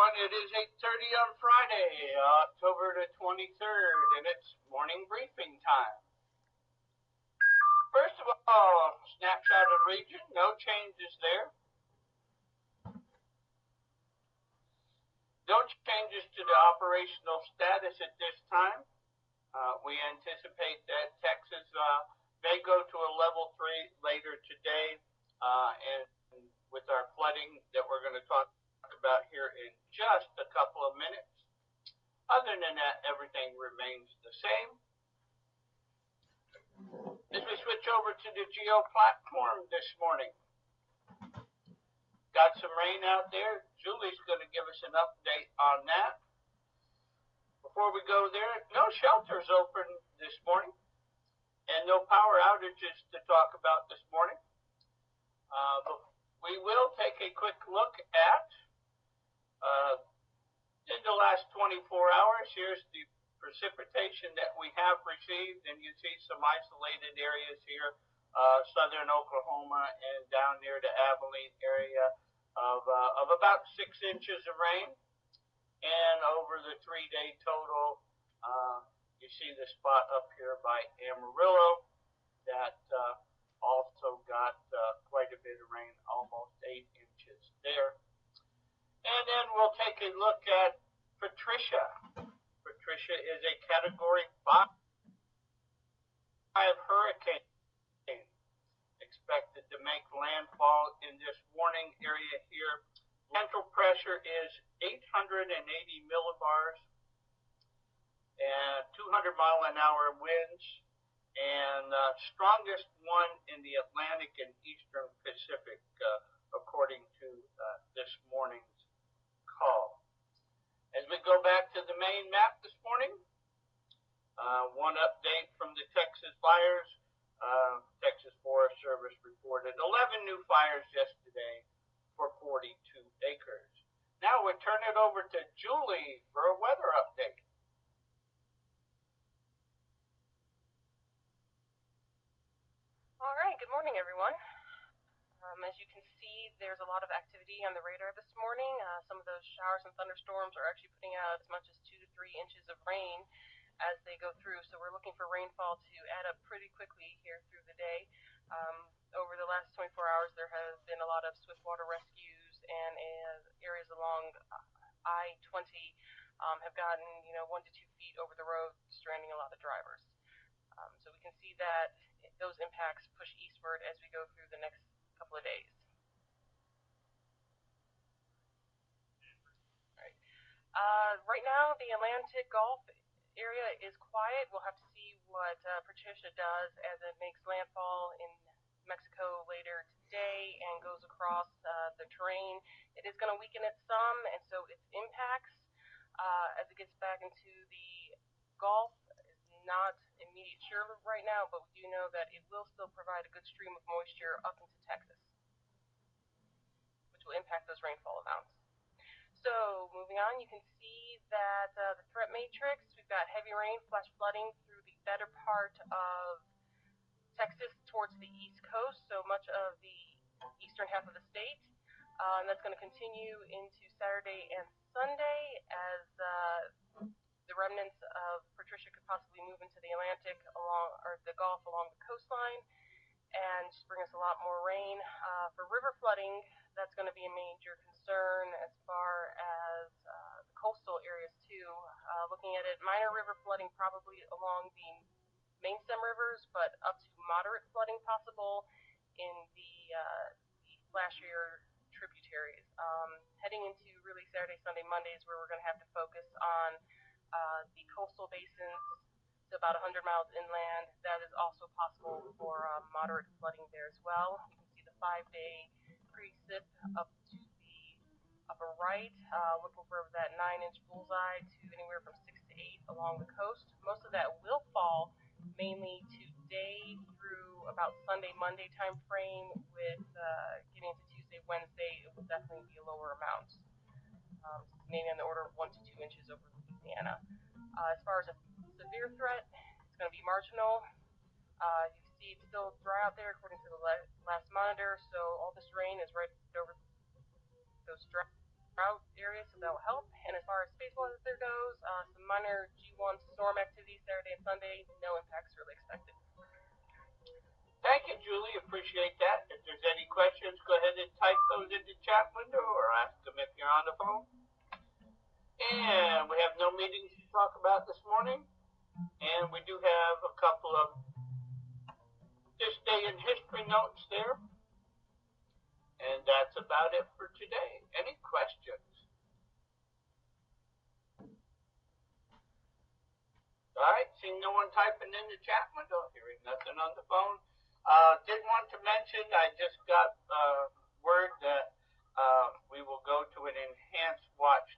everyone. It is 8:30 on Friday, October the 23rd, and it's morning briefing time. First of all, snapshot of the region. No changes there. No changes to the operational status at this time. We anticipate that Texas may go to a level 3 later today, and with our flooding that we're going to talk about here in just a couple of minutes. Other than that, everything remains the same. As we switch over to the geo platform this morning, got some rain out there. Julie's going to give us an update on that. Before we go there, no shelters open this morning and no power outages to talk about this morning. But we will take a quick look at in the last 24 hours. Here's the precipitation that we have received, and you see some isolated areas here, southern Oklahoma and down near the Abilene area of about 6 inches of rain. And over the 3-day total, you see the spot up here by Amarillo that also got quite a bit of rain, almost 8 inches there. And then we'll take a look at Patricia. Patricia is a Category 5 hurricane expected to make landfall in this warning area here. Central pressure is 880 millibars and 200-mile-an-hour winds, and strongest one in the Atlantic and Eastern Pacific, according to this morning's call. As we go back to the main map this morning, one update from the Texas fires. Texas Forest Service reported 11 new fires yesterday for 42 acres. Now we turn it over to Julie for a weather update. All right, good morning, everyone. As you can see, there's a lot of activity on the radar this morning. Some of those showers and thunderstorms are actually putting out as much as 2 to 3 inches of rain as they go through. So we're looking for rainfall to add up pretty quickly here through the day. Over the last 24 hours, there have been a lot of swift water rescues, and areas along I-20 have gotten 1 to 2 feet over the road, stranding a lot of drivers. So we can see that those impacts push eastward as we go through the next couple of days. Right now, the Atlantic Gulf area is quiet. We'll have to see what Patricia does as it makes landfall in Mexico later today and goes across the terrain. It is going to weaken it some, and so its impacts as it gets back into the Gulf is not immediate sure right now, but we do know that it will still provide a good stream of moisture up into Texas, which will impact those rainfall amounts. So moving on, you can see that the threat matrix, we've got heavy rain, flash flooding through the better part of Texas towards the east coast, so much of the eastern half of the state. And that's going to continue into Saturday and Sunday as the remnants of Patricia could possibly move into the Atlantic or the Gulf along the coastline and just bring us a lot more rain. For river flooding, that's going to be a major concern as far as the coastal areas too. Looking at it, minor river flooding probably along the main stem rivers, but up to moderate flooding possible in the flashier tributaries. Heading into really Saturday, Sunday, Mondays, where we're going to have to focus on the coastal basins to about 100 miles inland. That is also possible for moderate flooding there as well. You can see the 5-day precip up to the upper right, looking for that 9-inch bullseye to anywhere from 6 to 8 along the coast. Most of that will fall mainly today through about Sunday, Monday time frame. With getting into Tuesday, Wednesday, it will definitely be a lower amount, maybe on the order of 1 to 2 inches over Louisiana. As far as a severe threat, it's going to be marginal. You see it's still dry out there according to the last monitor, so all this rain is right over those dry drought area, so that will help. And as far as space weather goes, some minor G1 storm activity Saturday and Sunday. No impacts really expected. Thank you, Julie. Appreciate that. If there's any questions, go ahead and type those in the chat window or ask them if you're on the phone. And we have no meetings to talk about this morning. And we do have a couple of this day in history notes there. And that's about it for today. Any questions? All right, seeing no one typing in the chat window, hearing nothing on the phone. Did want to mention, I just got word that we will go to an enhanced watch